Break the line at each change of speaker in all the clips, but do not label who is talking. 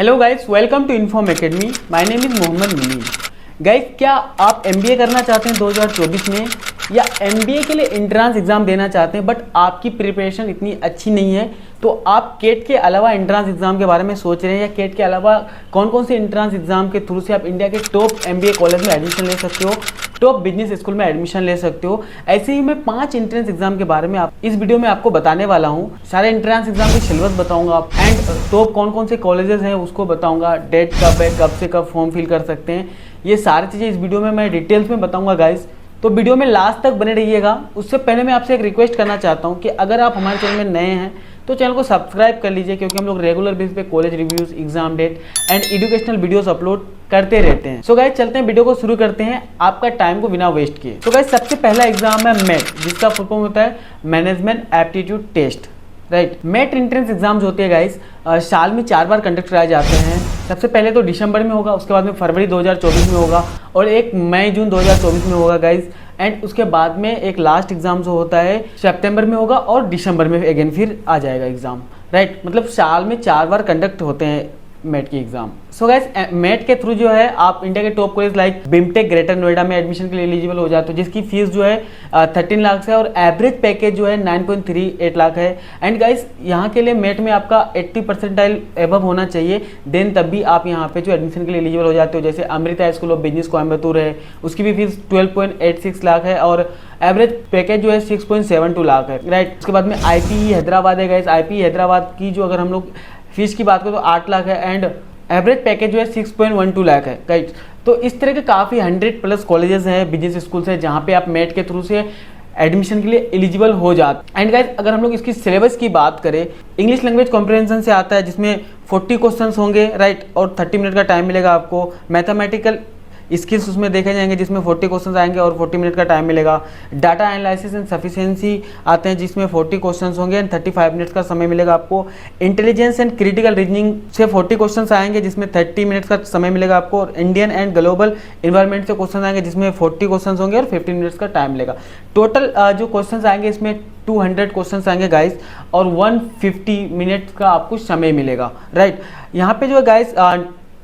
Hello guys, welcome to Inform Academy. My name is Mohammad Munim. Guys, क्या आप MBA करना चाहते हैं 2024 में, या एमबीए के लिए एंट्रेंस एग्जाम देना चाहते हैं बट आपकी प्रिपरेशन इतनी अच्छी नहीं है, तो आप केट के अलावा एंट्रेंस एग्जाम के बारे में सोच रहे हैं, या केट के अलावा कौन कौन से एंट्रेंस एग्जाम के थ्रू से आप इंडिया के टॉप एमबीए कॉलेज में एडमिशन ले सकते हो, टॉप बिजनेस स्कूल में एडमिशन ले सकते हो। ऐसे ही मैं 5 एंट्रेंस एग्जाम के बारे में इस वीडियो में आपको बताने वाला हूँ। सारे एंट्रेंस एग्जाम की सिलेबस बताऊंगा एंड टॉप कौन कौन से कॉलेजेस हैं उसको बताऊंगा, डेट कब है, कब से कब फॉर्म फिल कर सकते हैं, ये सारी चीज़ें इस वीडियो में मैं डिटेल्स में बताऊंगा गाइस। तो वीडियो में लास्ट तक बने रहिएगा। उससे पहले मैं आपसे एक रिक्वेस्ट करना चाहता हूँ कि अगर आप हमारे चैनल में नए हैं तो चैनल को सब्सक्राइब कर लीजिए, क्योंकि हम लोग रेगुलर बेस पे college reviews, exam date and educational videos upload करते रहते हैं। सो गाइस, चलते हैं वीडियो को शुरू करते हैं आपका टाइम को बिना वेस्ट किए। तो गाइस, सबसे पहला एग्जाम है मेट, जिसका फुल फॉर्म होता है management aptitude test. Right, MAT entrance exams होते हैं गाइस, साल में 4 बार कंडक्ट कराए जाते हैं। सबसे पहले तो दिसंबर में होगा, उसके बाद में फरवरी 2024 में होगा, और एक मई जून 2024 में होगा गाइस। एंड उसके बाद में एक लास्ट एग्जाम जो होता है सितंबर में होगा, और दिसंबर में अगेन फिर आ जाएगा एग्जाम। राइट, मतलब साल में 4 बार कंडक्ट होते हैं मेट की एग्जाम। सो गाइस, मेट के थ्रू जो है आप इंडिया के top college like BIMTECH greater Noida में एडमिशन के लिए एलिजिबल हो जाते हो, जिसकी फीस जो है 13 लाख है, और एवरेज पैकेज जो है 9.38 लाख है। एंड गाइस, यहाँ के लिए मेट में आपका 80% एबव होना चाहिए, देन तब भी आप यहाँ पे जो एडमिशन के लिए एलिजिबल हो जाते हो। जैसे Amrita school of business Coimbatore है, उसकी भी फीस 12.86 लाख है, और एवरेज पैकेज जो है 6.72 लाख है। राइट, उसके बाद में IPE हैदराबाद है गाइस। IPE हैदराबाद की जो अगर हम लोग फीस की बात करें तो 8 लाख है, एंड एवरेज पैकेज जो है 6.12 लाख है। राइट, तो इस तरह के काफ़ी 100+ कॉलेजेस हैं, बिजनेस स्कूल्स हैं, जहाँ पे आप मेट के थ्रू से एडमिशन के लिए एलिजिबल हो जाते। एंड गाइस, अगर हम लोग इसकी सिलेबस की बात करें, इंग्लिश लैंग्वेज कॉम्प्रिहेंशन से आता है, जिसमें 40 क्वेश्चंस होंगे। राइट, और 30 मिनट का टाइम मिलेगा आपको। मैथमेटिकल स्किल्स उसमें देखे जाएंगे, जिसमें 40 क्वेश्चंस आएंगे और 40 मिनट का टाइम मिलेगा। डाटा एनालिसिस एंड सफिशिएंसी आते हैं, जिसमें 40 क्वेश्चंस होंगे एंड 35 मिनट्स का समय मिलेगा आपको। इंटेलिजेंस एंड क्रिटिकल रीजनिंग से 40 क्वेश्चंस आएंगे, जिसमें 30 मिनट्स का समय मिलेगा आपको। और इंडियन एंड ग्लोबल इन्वायरमेंट से क्वेश्चन आएंगे, जिसमें 40 क्वेश्चंस होंगे और 15 मिनट्स का टाइम मिलेगा। टोटल जो क्वेश्चंस आएंगे इसमें 200 क्वेश्चंस आएंगे गाइस, और 150 मिनट्स का आपको समय मिलेगा। राइट, यहाँ पे जो है गाइस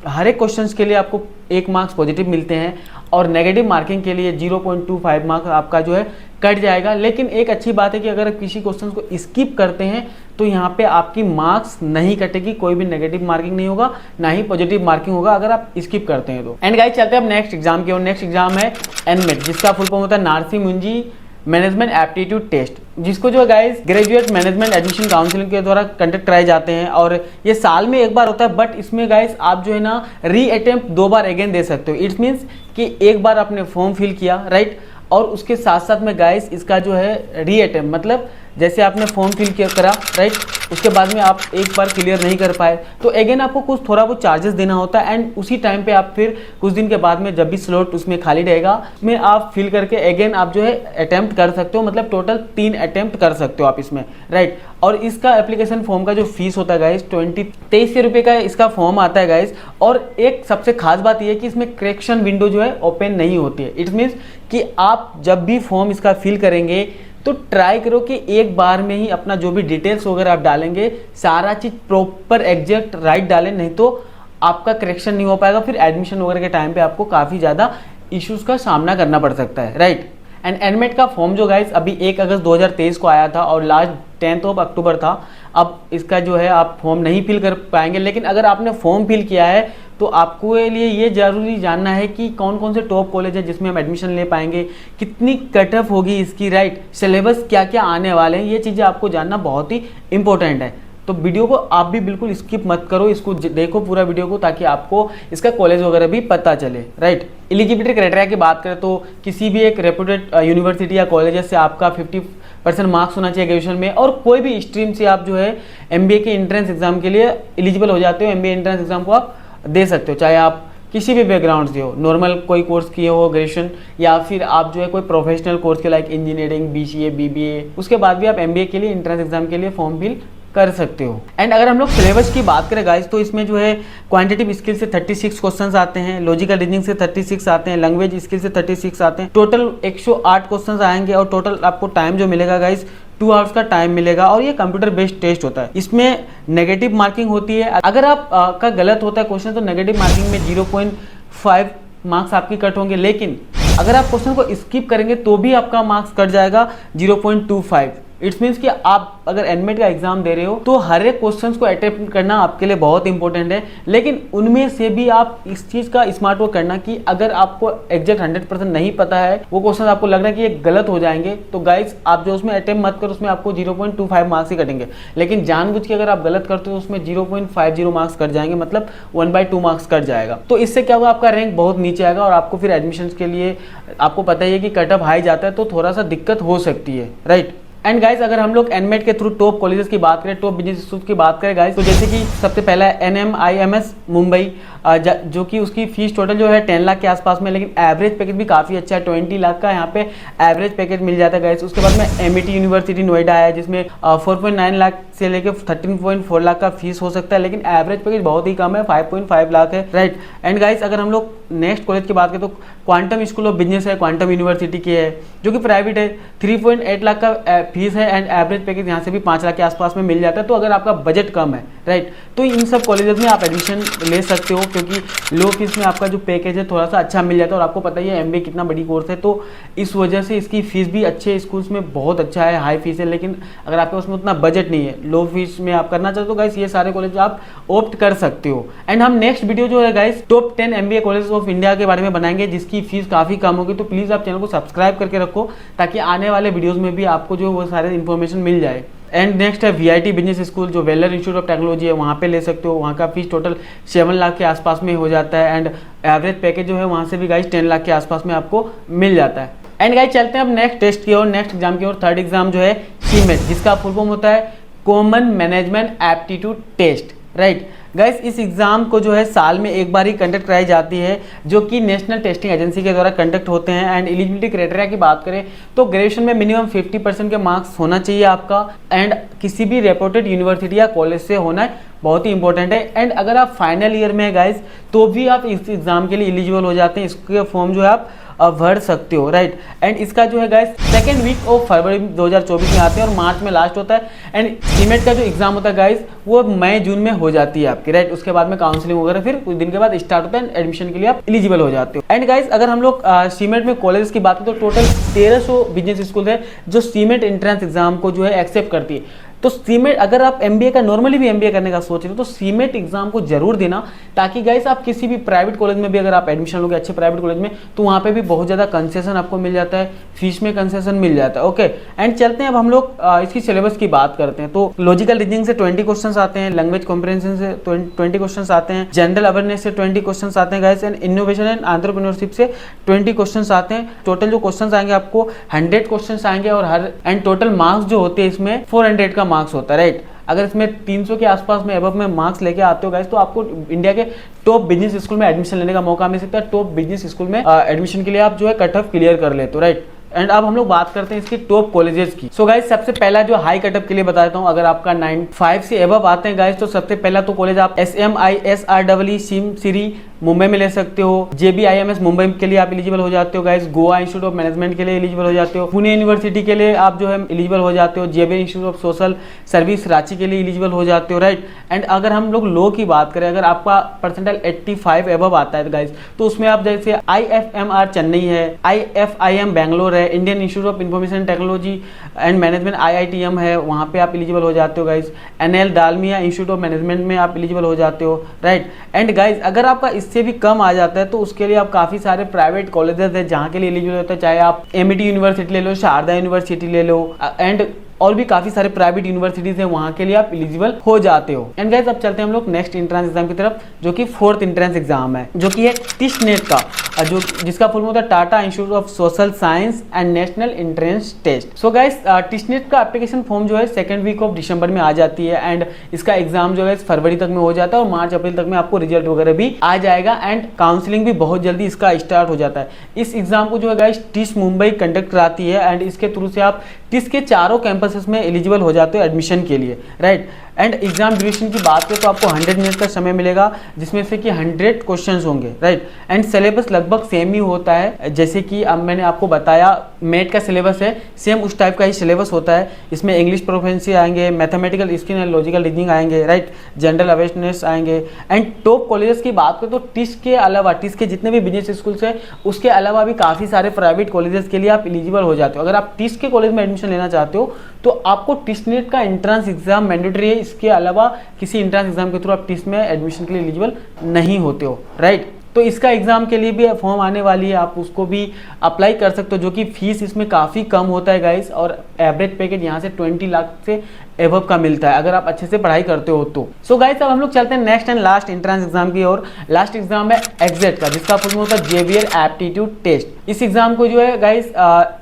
हर एक क्वेश्चंस के लिए आपको 1 मार्क्स पॉजिटिव मिलते हैं, और नेगेटिव मार्किंग के लिए 0.25 मार्क्स आपका जो है कट जाएगा। लेकिन एक अच्छी बात है कि अगर आप किसी क्वेश्चन को स्किप करते हैं तो यहाँ पे आपकी मार्क्स नहीं कटेगी, कोई भी नेगेटिव मार्किंग नहीं होगा, ना ही पॉजिटिव मार्किंग होगा अगर आप स्किप करते हैं तो। एंड गाइस, चलते हैं अब नेक्स्ट एग्जाम की ओर। नेक्स्ट एग्जाम है एनमेट, जिसका फुल फॉर्म होता है नारसी मुंजी मैनेजमेंट एप्टीट्यूड टेस्ट, जिसको जो guys graduate management admission counselling के द्वारा कंडक्ट कराए जाते हैं, और ये साल में 1 बार होता है। बट इसमें गाइस आप जो है ना री अटेम्प्ट 2 बार अगेन दे सकते हो। इट्स मीन्स कि 1 बार आपने फॉर्म फिल किया, राइट, और उसके साथ साथ में गाइस इसका जो है री अटेम्प्ट, मतलब जैसे आपने फॉर्म फिल करा, राइट, उसके बाद में आप 1 बार क्लियर नहीं कर पाए तो अगेन आपको कुछ थोड़ा बहुत चार्जेस देना होता है। एंड उसी टाइम पे आप फिर कुछ दिन के बाद में जब भी स्लॉट उसमें खाली रहेगा, उसमें आप फिल करके अगेन आप जो है अटेम्प्ट कर सकते हो। मतलब टोटल 3 अटेम्प्ट कर सकते हो आप इसमें। राइट, और इसका एप्लीकेशन फॉर्म का जो फीस होता है गाइस 2300 रुपये का इसका फॉर्म आता है गाइस। और एक सबसे खास बात यह है कि इसमें करेक्शन विंडो जो है ओपन नहीं होती है। इट मीन्स कि आप जब भी फॉर्म इसका फिल करेंगे तो ट्राई करो कि एक बार में ही अपना जो भी डिटेल्स वगैरह आप डालेंगे सारा चीज़ प्रॉपर एग्जैक्ट राइट डालें, नहीं तो आपका करेक्शन नहीं हो पाएगा। फिर एडमिशन वगैरह के टाइम पे आपको काफ़ी ज़्यादा इश्यूज़ का सामना करना पड़ सकता है। राइट, एंड एनमेट का फॉर्म जो गाइस अभी 1 अगस्त 2023 को आया था, और लास्ट 10 अक्टूबर था। अब इसका जो है आप फॉर्म नहीं फिल कर पाएंगे, लेकिन अगर आपने फॉर्म फिल किया है तो आपको लिए ये जरूरी जानना है कि कौन कौन से टॉप कॉलेज है जिसमें हम एडमिशन ले पाएंगे, कितनी कट ऑफ होगी इसकी, राइट, सिलेबस क्या क्या आने वाले हैं, ये चीज़ें आपको जानना बहुत ही इंपॉर्टेंट है। तो वीडियो को आप भी बिल्कुल स्किप मत करो, इसको देखो पूरा वीडियो को, ताकि आपको इसका कॉलेज वगैरह भी पता चले। राइट, एलिजिबिलिटी क्राइटेरिया की बात करें तो किसी भी एक रेप्यूटेड यूनिवर्सिटी या कॉलेज से आपका 50% मार्क्स होना चाहिए ग्रेजुएशन में, और कोई भी स्ट्रीम से आप जो है एमबीए के एंट्रेंस एग्जाम के लिए एलिजिबल हो जाते हो। एमबीए एंट्रेंस एग्जाम को आप दे सकते हो, चाहे आप किसी भी बैकग्राउंड से हो, नॉर्मल कोई कोर्स किए हो ग्रेजुएशन, या फिर आप जो है कोई प्रोफेशनल कोर्स के लाइक इंजीनियरिंग, BCA, BBA, उसके बाद भी आप एमबीए के लिए एंट्रेंस एग्जाम के लिए फॉर्म फिल कर सकते हो। एंड अगर हम लोग सिलेबस की बात करें गाइस, तो इसमें जो है क्वांटिटेटिव स्किल से 36 क्वेश्चंस आते हैं, लॉजिकल रीजनिंग से 36 आते हैं, लैंग्वेज स्किल से 36 आते हैं। टोटल 108 क्वेश्चंस आएंगे, और टोटल आपको टाइम जो मिलेगा गाइस 2 आवर्स का टाइम मिलेगा और ये कंप्यूटर बेस्ड टेस्ट होता है। इसमें नेगेटिव मार्किंग होती है। अगर आप का गलत होता है क्वेश्चन तो नेगेटिव मार्किंग में 0.5 मार्क्स आपकी कट होंगे, लेकिन अगर आप क्वेश्चन को स्किप करेंगे तो भी आपका मार्क्स कट जाएगा 0.25। इट्स मीन्स कि आप अगर एनमेट का एग्जाम दे रहे हो तो हर एक क्वेश्चन को अटेम्प्ट करना आपके लिए बहुत इंपॉर्टेंट है, लेकिन उनमें से भी आप इस चीज़ का स्मार्ट वर्क करना कि अगर आपको एग्जैक्ट 100% नहीं पता है, वो क्वेश्चन आपको लग रहा है कि ये गलत हो जाएंगे, तो गाइस आप जो उसमें अटेम्प्ट मत करो, उसमें आपको 0.25 मार्क्स ही कटेंगे। लेकिन जानबूझ के अगर आप गलत करते हो तो उसमें 0.50 मार्क्स कट जाएंगे, मतलब 1/2 मार्क्स कट जाएगा। तो इससे क्या होगा, आपका रैंक बहुत नीचे आएगा और आपको फिर एडमिशन के लिए आपको पता ही है कि कट ऑफ हाई जाता है तो थोड़ा सा दिक्कत हो सकती है, राइट। एंड गाइस अगर हम लोग एनमेट के थ्रू टॉप कॉलेजेस की बात करें, टॉप बिजनेस इंस्टीट्यूट की बात करें गाइस, तो जैसे कि सबसे पहला है NMIMS मुंबई, जो कि उसकी फीस टोटल जो है 10 लाख के आसपास में, लेकिन एवरेज पैकेज भी काफ़ी अच्छा है, 20 लाख का यहाँ पे एवरेज पैकेज मिल जाता है गाइस। उसके बाद में MIT यूनिवर्सिटी नोएडा है, जिसमें 4.9 लाख से लेकर 13.4 लाख का फीस हो सकता है, लेकिन एवरेज पैकेज बहुत ही कम है, 5.5 लाख है, राइट। एंड गाइस अगर हम लोग नेक्स्ट कॉलेज की बात करें तो क्वांटम स्कूल ऑफ बिजनेस है, क्वांटम यूनिवर्सिटी की है, जो कि प्राइवेट है, 3.8 लाख का फीस है एंड एवरेज पैकेज यहाँ से भी 5 लाख के आसपास में मिल जाता है। तो अगर आपका बजट कम है, राइट, तो इन सब कॉलेजेस में आप एडमिशन ले सकते हो, क्योंकि लो फीस में आपका जो पैकेज है थोड़ा सा अच्छा मिल जाता है। और आपको पता ही है MBA कितना बड़ी कोर्स है, तो इस वजह से इसकी फीस भी अच्छे स्कूल्स में बहुत अच्छा है, हाई फीस है। लेकिन अगर आपके पास में उतना बजट नहीं है, लो फीस में आप करना चाहते हो तो गाइस ये सारे कॉलेज आप ऑप्ट कर सकते हो। एंड हम नेक्स्ट वीडियो जो है guys top 10 MBA college of India के बारे में बनाएंगे, जिसकी फीस काफ़ी कम होगी। तो प्लीज़ आप चैनल को सब्सक्राइब करके रखो, ताकि आने वाले वीडियोज़ में भी आपको जो वो सारे इन्फॉर्मेशन मिल जाए। एंड नेक्स्ट है VIT बिजनेस स्कूल, जो वेलर इंस्टीट्यूट ऑफ टेक्नोलॉजी है, वहाँ पे ले सकते हो। वहाँ का फीस टोटल 7 लाख के आसपास में हो जाता है एंड एवरेज पैकेज जो है वहाँ से भी गाइस 10 लाख के आसपास में आपको मिल जाता है। एंड गाइस चलते हैं अब नेक्स्ट टेस्ट की ओर, नेक्स्ट एग्जाम की ओर। थर्ड एग्जाम जो है CMAT, जिसका फुल फॉर्म होता है common management aptitude test, right. Guys इस एग्जाम को जो है साल में एक बार ही कंडक्ट कराई जाती है, जो कि नेशनल टेस्टिंग एजेंसी के द्वारा कंडक्ट होते हैं। एंड एलिजिबिलिटी क्राइटेरिया की बात करें तो ग्रेजुएशन में मिनिमम 50% के मार्क्स होना चाहिए आपका, एंड किसी भी रेपुटेड यूनिवर्सिटी या कॉलेज से होना बहुत ही इंपॉर्टेंट है। एंड अगर आप फाइनल ईयर में है गाइस, तो भी आप इस एग्जाम के लिए एलिजिबल हो जाते हैं। इसके फॉर्म जो है आप भर सकते हो, राइट। एंड इसका जो है guys second week of February 2024 में आते हैं और मार्च में लास्ट होता है। एंड CMAT का जो एग्जाम होता है गाइस, वो मई जून में हो जाती है आपकी, राइट। उसके बाद में काउंसलिंग वगैरह फिर कुछ दिन के बाद स्टार्ट होता है, एडमिशन के लिए आप एलिजिबल हो जाते हो। एंड गाइस अगर हम लोग CMAT में कॉलेज की बात करें तो टोटल 1300 बिजनेस स्कूल है जो CMAT एंट्रेंस एग्जाम को जो है एक्सेप्ट करती है। तो CMAT अगर आप MBA का नॉर्मली भी MBA करने का सोच रहे हो तो CMAT एग्जाम को जरूर देना, ताकि गाइस आप किसी भी प्राइवेट कॉलेज में भी अगर आप एडमिशन लोगे अच्छे प्राइवेट कॉलेज में, तो वहाँ पे भी बहुत ज़्यादा कंसेशन आपको मिल जाता है, फीस में कंसेशन मिल जाता है, ओके। एंड चलते हैं अब हम लोग इसकी सिलेबस की बात करते हैं। तो लॉजिकल रीजनिंग से 20 क्वेश्चन आते हैं, लैंग्वेज कॉम्प्रिहेंशन से 20 क्वेश्चन आते हैं, जनरल अवेयरनेस से 20 क्वेश्चन आते हैं guys, and innovation and entrepreneurship से 20 क्वेश्चन आते हैं। टोटल जो क्वेश्चन आएंगे आपको 100 क्वेश्चन आएंगे और हर एंड टोटल मार्क्स जो होते हैं इसमें 400 का मार्क्स होता है, राइट। अगर इसमें 300 के आसपास में अबव में मार्क्स लेके आते हो गाइस, तो आपको इंडिया के टॉप बिजनेस स्कूल में एडमिशन लेने का मौका मिल सकता है। टॉप बिजनेस स्कूल में एडमिशन के लिए आप जो है कट ऑफ क्लियर कर लेते हो, राइट। एंड अब हम लोग बात करते हैं इसकी टॉप कॉलेजेस की। सो गाइस सबसे पहला जो हाई कटअप के लिए बताता हूँ, अगर आपका 95 से एबव आते हैं गाइस, तो सबसे पहला तो कॉलेज आप SMISREE सिम सिरी मुंबई में ले सकते हो। JBIMS मुंबई के लिए आप एलिजिबल हो जाते हो guys. Goa institute of management के लिए एलिजिबल हो जाते हो। पुणे यूनिवर्सिटी के लिए आप जो है एलिजिबल हो जाते हो। JB institute of social service Ranchi के लिए एलिजिबल हो जाते हो, राइट। एंड अगर हम लोग लो की बात करें, अगर आपका परसेंटाइल 85 एबव आता है गाइस, तो उसमें आप जैसे IFMR चेन्नई है, IFIM बैंगलोर है, Indian institute of information technology and management IITM है, वहाँ पे आप एलिजिबल हो जाते हो guys. NL Dalmia institute of management में आप एलिजिबल हो जाते हो, राइट। एंड गाइस अगर आपका इससे भी कम आ जाता है तो उसके लिए आप काफ़ी सारे प्राइवेट कॉलेजेस है जहाँ के लिए एलिजिबल होता है, चाहे आप MIT यूनिवर्सिटी ले लो, शारदा यूनिवर्सिटी ले लो, एंड और भी काफी सारे प्राइवेट यूनिवर्सिटीज हैं, वहां के लिए आप एलिजिबल हो जाते हो। एंड गाइस अब चलते हैं हम लोग नेक्स्ट एंट्रेंस एग्जाम की तरफ, जो कि 4th एंट्रेंस एग्जाम है, जो कि है TISNET का, जो जिसका फुल फॉर्म होता है Tata institute of social science and national entrance test. So guys TISNET का एप्लीकेशन फॉर्म जो है 2nd वीक ऑफ दिसंबर में आ जाती है, एंड इसका एग्जाम जो है फरवरी तक में हो जाता है और मार्च अप्रैल तक में आपको रिजल्ट वगैरह भी आ जाएगा, एंड काउंसलिंग भी बहुत जल्दी इसका स्टार्ट हो जाता है। इस एग्जाम को जो है गाइस TIS मुंबई कंडक्ट कराती है, एंड इसके थ्रू से आप TIS के चारों कैंपसेस में एलिजिबल हो जाते हो एडमिशन के लिए, राइट। एंड एग्जाम ड्यूरेशन की बात करें तो आपको 100 मिनट का समय मिलेगा, जिसमें से कि 100 क्वेश्चंस होंगे, राइट। एंड सिलेबस लगभग सेम ही होता है, जैसे कि अब मैंने आपको बताया मेट का सिलेबस है सेम उस टाइप का ही सिलेबस होता है। इसमें इंग्लिश प्रोफिशिएंसी आएंगे, mathematical skill and logical reasoning आएंगे, राइट, जनरल अवेयरनेस आएंगे। एंड टॉप कॉलेजेस की बात करें तो टिस्ट के अलावा, टिस्ट के जितने भी बिजनेस स्कूल्स हैं उसके अलावा भी काफ़ी सारे प्राइवेट कॉलेजेस के लिए आप एलिजिबल हो जाते हो। अगर आप टिस्ट के कॉलेज में एडमिशन लेना चाहते हो तो आपको टिस्ट नेट का एंट्रेंस एग्जाम मैंडेटरी है। इसके अलावा किसी एंट्रेंस एग्जाम के थ्रू आप टिस्ट में एडमिशन के लिए एलिजिबल नहीं होते हो, राइट। तो इसका एग्जाम के लिए भी फॉर्म आने वाली है, आप उसको भी अप्लाई कर सकते हो, जो कि फीस इसमें काफ़ी कम होता है गाइस, और एवरेज पैकेज यहाँ से 20 लाख से एबव का मिलता है अगर आप अच्छे से पढ़ाई करते हो तो। सो गाइस अब हम लोग चलते हैं next and last entrance exam की ओर। लास्ट एग्जाम है एग्जेट का, जिसका फुल होता है जेवियर एप्टीट्यूड टेस्ट। इस एग्जाम को जो है guys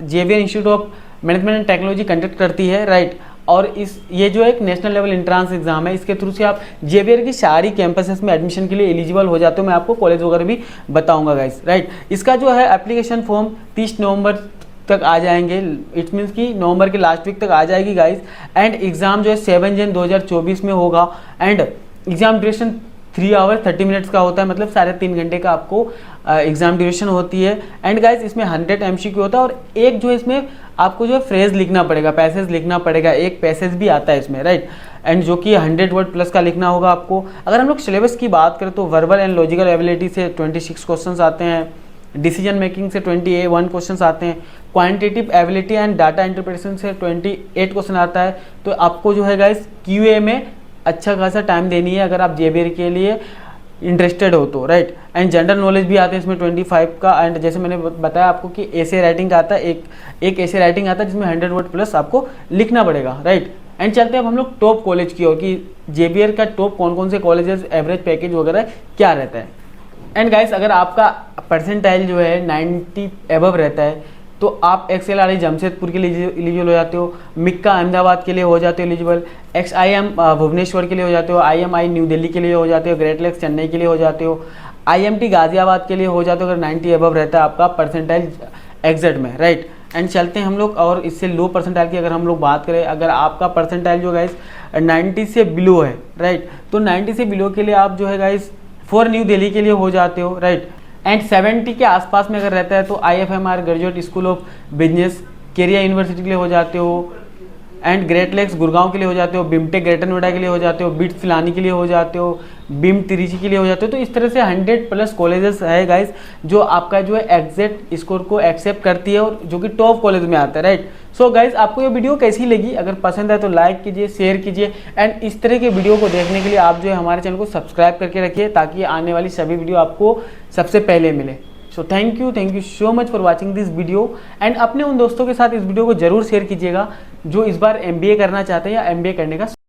Xavier institute of management and technology conduct करती है, राइट। और ये जो एक नेशनल लेवल एंट्रेंस एग्जाम है, इसके थ्रू से आप जेवियर की सारी कैंपसेस में एडमिशन के लिए एलिजिबल हो जाते हो। मैं आपको कॉलेज वगैरह भी बताऊंगा गाइस, राइट। इसका जो है एप्लीकेशन फॉर्म 30 नवंबर तक आ जाएंगे, इट मीन्स कि नवंबर के लास्ट वीक तक आ जाएगी गाइस। एंड एग्जाम जो है 7 जन 2024 में होगा। And exam duration 3 hour 30 minutes का होता है, मतलब 3.5 घंटे का आपको एग्जाम ड्यूरेशन होती है। एंड गाइस इसमें 100 MCQ होता है, और एक जो है इसमें आपको जो है फ्रेज लिखना पड़ेगा, पैसेज लिखना पड़ेगा, एक पैसेज भी आता है इसमें, राइट। एंड जो कि 100 वर्ड प्लस का लिखना होगा आपको। अगर हम लोग सिलेबस की बात करें तो वर्बल एंड लॉजिकल एबिलिटी से 26 क्वेश्चन आते हैं, डिसीजन मेकिंग से 21 क्वेश्चन आते हैं, quantitative ability and data interpretation से 28 क्वेश्चन आता है। तो आपको जो है गाइस QA में अच्छा खासा टाइम देनी है अगर आप जेबीआर के लिए इंटरेस्टेड हो तो, राइट। एंड जनरल नॉलेज भी आते हैं इसमें 25 का। एंड जैसे मैंने बताया आपको कि एसे राइटिंग का आता है, एक एसे राइटिंग आता है जिसमें 100 वर्ड प्लस आपको लिखना पड़ेगा, राइट। एंड चलते हैं अब हम लोग टॉप कॉलेज की ओर कि जेबीआर का टॉप कौन कौन से कॉलेजेस, एवरेज पैकेज वगैरह क्या रहता है। एंड गाइस अगर आपका परसेंटाइल जो है 90 एबव रहता है तो आप XLRE जमशेदपुर के लिए एलिजिबल हो जाते हो, मिक्का अहमदाबाद के लिए हो जाते हो एलिजिबल, XIM भुवनेश्वर के लिए हो जाते हो, IMI न्यू दिल्ली के लिए हो जाते हो, ग्रेट लेक्स चेन्नई के लिए हो जाते हो, IMT गाजियाबाद के लिए हो जाते हो अगर 90 एबव रहता है आपका परसेंटाइल एग्जेट में, राइट। एंड चलते हैं हम लोग, और इससे लो परसेंटाइल की अगर हम लोग बात करें, अगर आपका परसेंटाइल जो गाइस 90 से बिलो है, राइट, तो 90 से बिलो के लिए आप जो है गाइस फॉर न्यू दिल्ली के लिए हो जाते हो, राइट। एंड 70 के आसपास में अगर रहता है तो IFMR graduate school of business केरिया यूनिवर्सिटी के लिए हो जाते हो, एंड ग्रेट लेक्स गुड़गांव के लिए हो जाते हो, बिमटेक ग्रेटर नोएडा के लिए हो जाते हो, बिट्स फिलानी के लिए हो जाते हो, बीम त्रिची के लिए हो जाते हो। तो इस तरह से 100 प्लस कॉलेजेस है गाइस जो आपका जो है एग्जैक्ट स्कोर को एक्सेप्ट करती है और जो कि टॉप कॉलेज में आता है, राइट। सो गाइस आपको ये वीडियो कैसी लगी, अगर पसंद है तो लाइक कीजिए, शेयर कीजिए। एंड इस तरह के वीडियो को देखने के लिए आप जो है हमारे चैनल को सब्सक्राइब करके रखिए ताकि आने वाली सभी वीडियो आपको सबसे पहले मिले। So thank you so much for watching this video. And अपने उन दोस्तों के साथ इस वीडियो को जरूर शेयर कीजिएगा जो इस बार MBA करना चाहते हैं या MBA करने का